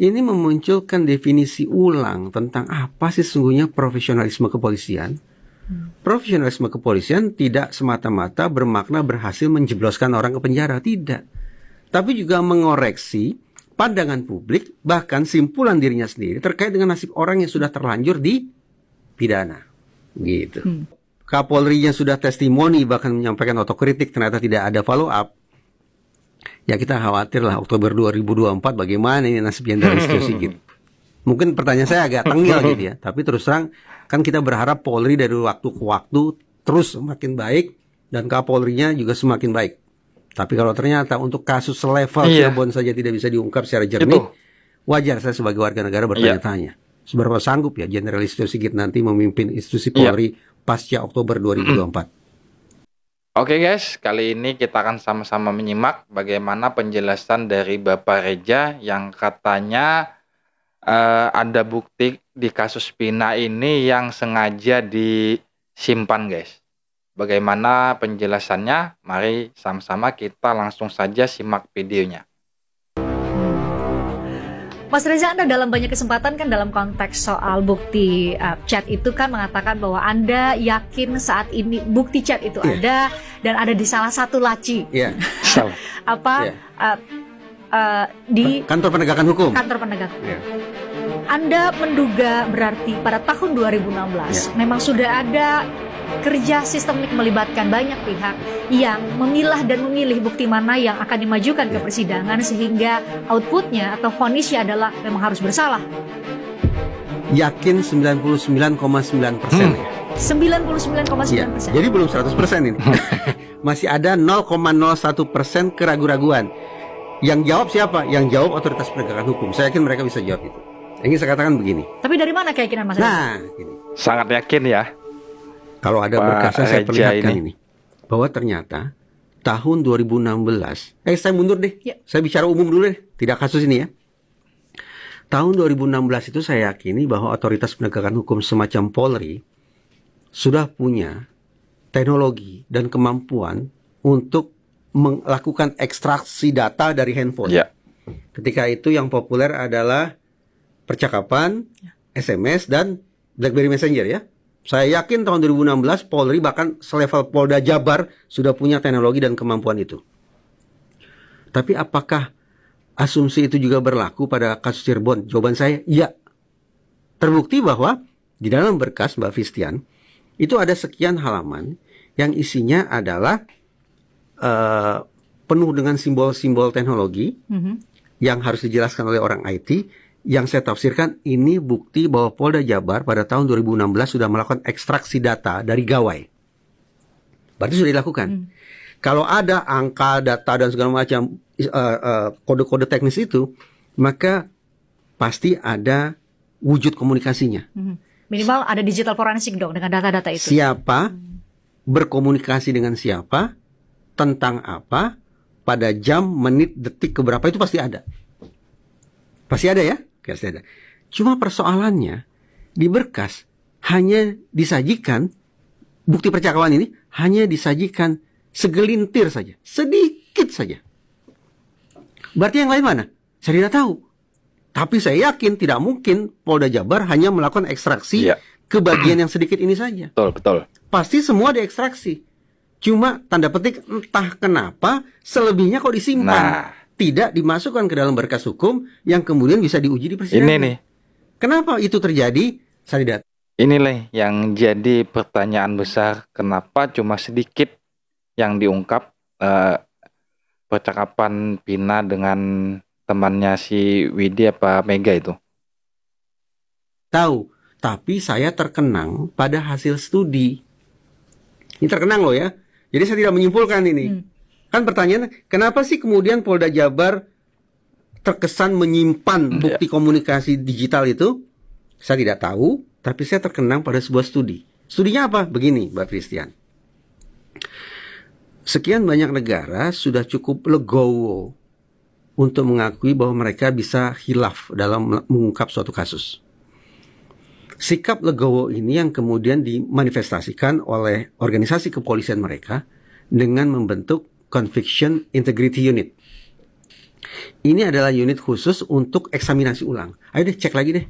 ini memunculkan definisi ulang tentang apa sih sesungguhnya profesionalisme kepolisian. Profesionalisme kepolisian tidak semata-mata bermakna berhasil menjebloskan orang ke penjara, tidak. Tapi juga mengoreksi pandangan publik, bahkan simpulan dirinya sendiri terkait dengan nasib orang yang sudah terlanjur di pidana. Gitu. Kapolrinya sudah testimoni, bahkan menyampaikan otokritik, ternyata tidak ada follow up. Ya kita khawatir lah Oktober 2024 bagaimana ini nasib Jenderal Listio Sigit. Mungkin pertanyaan saya agak tengil gitu ya, tapi terus terang kan kita berharap Polri dari waktu ke waktu terus semakin baik dan Kapolrinya juga semakin baik. Tapi kalau ternyata untuk kasus selevel Cirebon saja tidak bisa diungkap secara jernih, wajar saya sebagai warga negara bertanya-tanya. Seberapa sanggup ya Jenderal Listio Sigit nanti memimpin institusi Polri pasca Oktober 2024? Oke guys, kali ini kita akan sama-sama menyimak bagaimana penjelasan dari Bapak Reja yang katanya ada bukti di kasus Pina ini yang sengaja disimpan guys. Bagaimana penjelasannya? Mari sama-sama kita langsung saja simak videonya. Mas Reza, Anda dalam banyak kesempatan kan dalam konteks soal bukti chat itu kan mengatakan bahwa Anda yakin saat ini bukti chat itu ada dan ada di salah satu laci. Di kantor penegakan hukum. Kantor penegakan hukum. Anda menduga berarti pada tahun 2016 memang sudah ada kerja sistemik melibatkan banyak pihak yang memilah dan memilih bukti mana yang akan dimajukan ke persidangan sehingga outputnya atau vonisnya adalah memang harus bersalah. Yakin 99,9% ya. 99,9%. Jadi belum 100% ini. Masih ada 0,01% keraguan-raguan. Yang jawab siapa? Yang jawab otoritas penegakan hukum. Saya yakin mereka bisa jawab itu. Yang ingin saya katakan begini. Tapi dari mana keyakinan Mas? Nah, ini. Sangat yakin ya. Kalau ada berkasnya saya perlihatkan ini. Bahwa ternyata tahun 2016, saya mundur deh. Saya bicara umum dulu deh, tidak kasus ini ya. Tahun 2016 itu saya yakini bahwa otoritas penegakan hukum semacam Polri sudah punya teknologi dan kemampuan untuk melakukan ekstraksi data dari handphone. Ketika itu yang populer adalah percakapan, SMS, dan BlackBerry Messenger ya. Saya yakin tahun 2016 Polri bahkan selevel Polda Jabar sudah punya teknologi dan kemampuan itu. Tapi apakah asumsi itu juga berlaku pada kasus Cirebon? Jawaban saya, iya. Terbukti bahwa di dalam berkas Mbak Fistian, itu ada sekian halaman yang isinya adalah penuh dengan simbol-simbol teknologi yang harus dijelaskan oleh orang IT. Yang saya tafsirkan ini bukti bahwa Polda Jabar pada tahun 2016 sudah melakukan ekstraksi data dari gawai. Berarti sudah dilakukan. Kalau ada angka, data, dan segala macam kode-kode teknis itu, maka pasti ada wujud komunikasinya. Minimal ada digital forensik dong dengan data-data itu. Siapa berkomunikasi dengan siapa, tentang apa, pada jam, menit, detik, keberapa itu pasti ada. Pasti ada ya? Pasti ada. Cuma persoalannya, di berkas hanya disajikan, bukti percakapan ini hanya disajikan segelintir saja. Sedikit saja. Berarti yang lain mana? Saya tidak tahu. Tapi saya yakin tidak mungkin Polda Jabar hanya melakukan ekstraksi ke bagian yang sedikit ini saja. Betul. Pasti semua diekstraksi. Cuma tanda petik entah kenapa selebihnya kok disimpan. Tidak dimasukkan ke dalam berkas hukum yang kemudian bisa diuji di persidangan. Ini nih. Kenapa itu terjadi? Saya tidak. Inilah yang jadi pertanyaan besar. Kenapa cuma sedikit yang diungkap percakapan Pina dengan temannya si Widi apa Mega itu? Tahu. Tapi saya terkenang pada hasil studi. Ini terkenang loh ya. Jadi saya tidak menyimpulkan ini. Kan pertanyaannya, kenapa sih kemudian Polda Jabar terkesan menyimpan bukti komunikasi digital itu? Saya tidak tahu, tapi saya terkenang pada sebuah studi. Studinya apa? Begini, Mbak Christian. Sekian banyak negara sudah cukup legowo untuk mengakui bahwa mereka bisa khilaf dalam mengungkap suatu kasus. Sikap legowo ini yang kemudian dimanifestasikan oleh organisasi kepolisian mereka dengan membentuk Conviction Integrity Unit. Ini adalah unit khusus untuk eksaminasi ulang. Ayo deh cek lagi deh.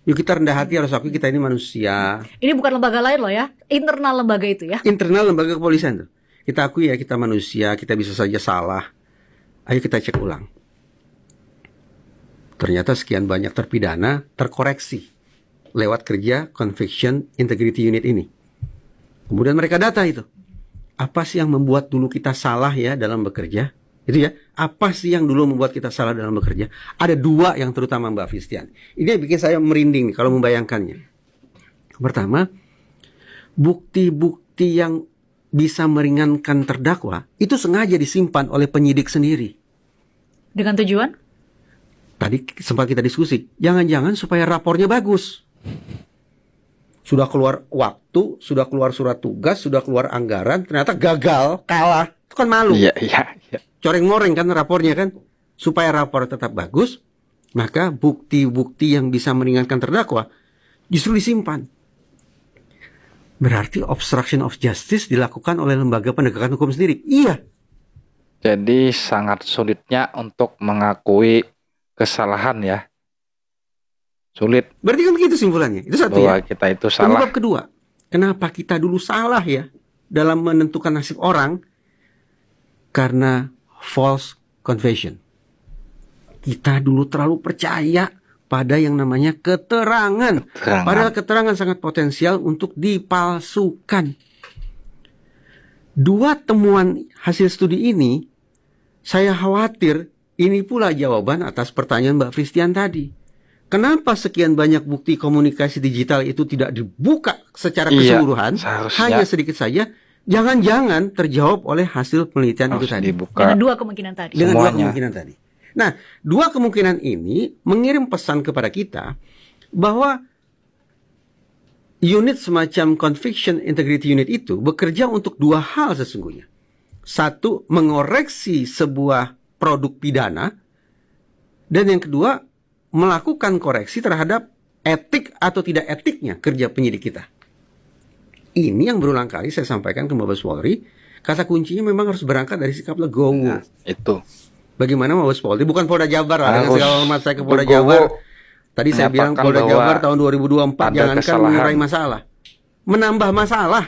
Yuk kita rendah hati, harus akui kita ini manusia. Ini bukan lembaga lain loh ya, internal lembaga itu ya. Internal lembaga kepolisian tuh. Kita akui ya, kita manusia, kita bisa saja salah. Ayo kita cek ulang. Ternyata sekian banyak terpidana terkoreksi lewat kerja Conviction Integrity Unit ini. Kemudian mereka data itu. Apa sih yang membuat dulu kita salah ya dalam bekerja? Itu ya, apa sih yang dulu membuat kita salah dalam bekerja? Ada dua yang terutama Mbak Fistian. Ini yang bikin saya merinding nih kalau membayangkannya. Pertama, bukti-bukti yang bisa meringankan terdakwa itu sengaja disimpan oleh penyidik sendiri. Dengan tujuan? Tadi sempat kita diskusi, jangan-jangan supaya rapornya bagus. Sudah keluar waktu, sudah keluar surat tugas, sudah keluar anggaran, ternyata gagal, kalah. Itu kan malu. Iya. Coreng-moreng kan rapornya kan. Supaya rapor tetap bagus, maka bukti-bukti yang bisa meringankan terdakwa justru disimpan. Berarti obstruction of justice dilakukan oleh lembaga penegakan hukum sendiri. Iya. Jadi sangat sulitnya untuk mengakui kesalahan ya. Sulit. Berarti kan begitu simpulannya. Itu satu bahwa ya. kita itu salah. Penyebab kedua, kenapa kita dulu salah ya dalam menentukan nasib orang? Karena false confession. Kita dulu terlalu percaya pada yang namanya keterangan. Padahal keterangan sangat potensial untuk dipalsukan. Dua temuan hasil studi ini, saya khawatir ini pula jawaban atas pertanyaan Mbak Fistian tadi. Kenapa sekian banyak bukti komunikasi digital itu tidak dibuka secara keseluruhan, hanya sedikit saja? Jangan-jangan terjawab oleh hasil penelitian itu tadi. Dengan dua kemungkinan tadi. Dua kemungkinan tadi. Nah, dua kemungkinan ini mengirim pesan kepada kita bahwa unit semacam Conviction Integrity Unit itu bekerja untuk dua hal sesungguhnya. Satu, mengoreksi sebuah produk pidana. Dan yang kedua, melakukan koreksi terhadap etik atau tidak etiknya kerja penyidik kita. Ini yang berulang kali saya sampaikan ke Mabes Polri. Kata kuncinya memang harus berangkat dari sikap legowo. Nah, itu. Bagaimana Mabes Polri, bukan Polda Jabar lah, dengan segala hormat saya ke Polda Jabar. Tadi saya bilang Polda Jabar tahun 2024 jangankan mengurai masalah, menambah masalah.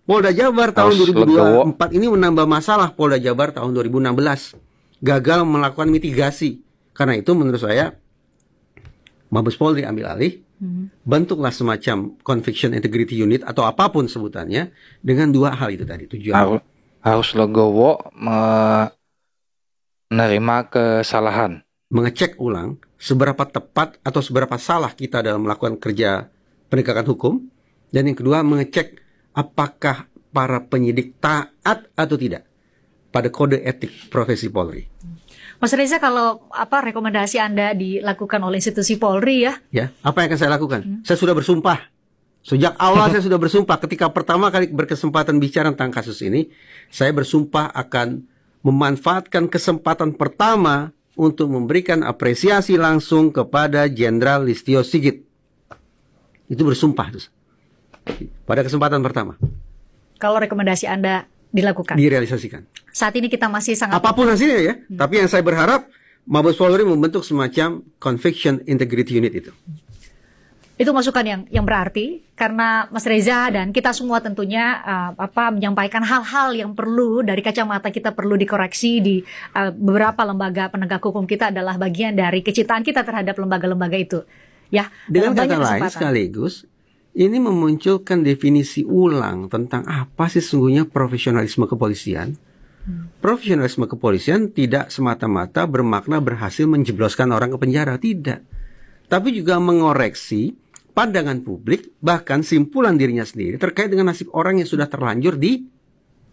Polda Jabar tahun 2024 ini menambah masalah. Polda Jabar tahun 2016 gagal melakukan mitigasi. Karena itu menurut saya Mabes Polri ambil alih, bentuklah semacam Conviction Integrity Unit atau apapun sebutannya dengan dua hal itu tadi tujuan. Harus legowo menerima kesalahan, mengecek ulang seberapa tepat atau seberapa salah kita dalam melakukan kerja penegakan hukum, dan yang kedua mengecek apakah para penyidik taat atau tidak pada kode etik profesi Polri. Mas Reza, kalau rekomendasi Anda dilakukan oleh institusi Polri ya? Ya, apa yang akan saya lakukan? Saya sudah bersumpah. Sejak awal saya sudah bersumpah. Ketika pertama kali berkesempatan bicara tentang kasus ini, saya bersumpah akan memanfaatkan kesempatan pertama untuk memberikan apresiasi langsung kepada Jenderal Listio Sigit. Itu bersumpah terus. Pada kesempatan pertama. Kalau rekomendasi Anda dilakukan, direalisasikan. Saat ini kita masih sangat apapun hasilnya ya. Tapi yang saya berharap Mabes Polri membentuk semacam Conviction Integrity Unit itu. Itu masukan yang berarti, karena Mas Reza dan kita semua tentunya menyampaikan hal-hal yang perlu dari kacamata kita perlu dikoreksi di beberapa lembaga penegak hukum kita adalah bagian dari kecintaan kita terhadap lembaga-lembaga itu. Ya, dengan kata lain sekaligus ini memunculkan definisi ulang tentang apa sih sesungguhnya profesionalisme kepolisian. Profesionalisme kepolisian tidak semata-mata bermakna berhasil menjebloskan orang ke penjara, tidak. Tapi juga mengoreksi pandangan publik, bahkan simpulan dirinya sendiri terkait dengan nasib orang yang sudah terlanjur di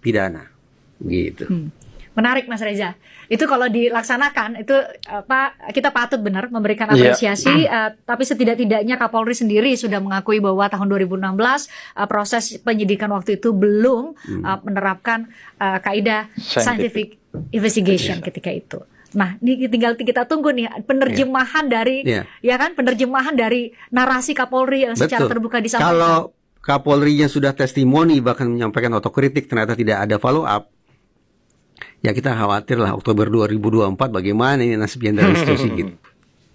pidana. Gitu. Menarik Mas Reza. Itu kalau dilaksanakan itu kita patut benar memberikan apresiasi. Tapi setidak-tidaknya Kapolri sendiri sudah mengakui bahwa tahun 2016 proses penyidikan waktu itu belum menerapkan kaidah scientific investigation ketika itu. Nah, ini tinggal kita tunggu nih penerjemahan dari penerjemahan dari narasi Kapolri yang secara terbuka disampaikan. Kalau Kapolrinya sudah testimoni bahkan menyampaikan otokritik ternyata tidak ada follow up. Ya kita khawatir lah Oktober 2024 bagaimana ini nasib Jenderal Listio Sigit.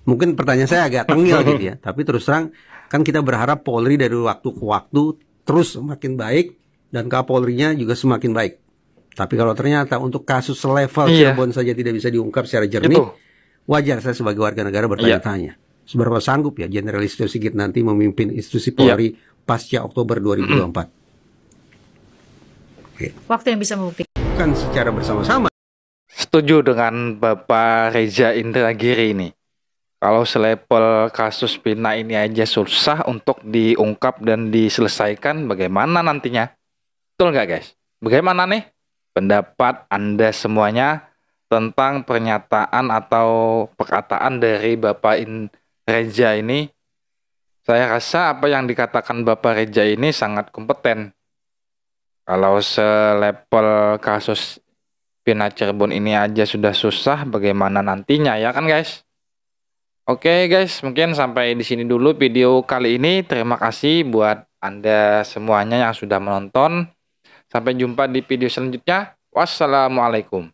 Mungkin pertanyaan saya agak tengil gitu ya, tapi terus terang kan kita berharap Polri dari waktu ke waktu terus semakin baik dan Kapolrinya juga semakin baik. Tapi kalau ternyata untuk kasus selevel Cirebon saja tidak bisa diungkap secara jernih, wajar saya sebagai warga negara bertanya-tanya. Seberapa sanggup ya Jenderal Listio Sigit nanti memimpin institusi Polri pasca Oktober 2024? Waktu yang bisa membuktikan. Kan secara bersama-sama. Setuju dengan Bapak Reza Indragiri ini. Kalau selevel kasus Pina ini aja susah untuk diungkap dan diselesaikan, bagaimana nantinya? Betul nggak guys? Bagaimana nih pendapat Anda semuanya tentang pernyataan atau perkataan dari Bapak Reza ini? Saya rasa apa yang dikatakan Bapak Reza ini sangat kompeten. Kalau selevel kasus Pina Cirebon ini aja sudah susah, bagaimana nantinya ya kan guys? Oke guys, mungkin sampai di sini dulu video kali ini. Terima kasih buat Anda semuanya yang sudah menonton. Sampai jumpa di video selanjutnya. Wassalamualaikum.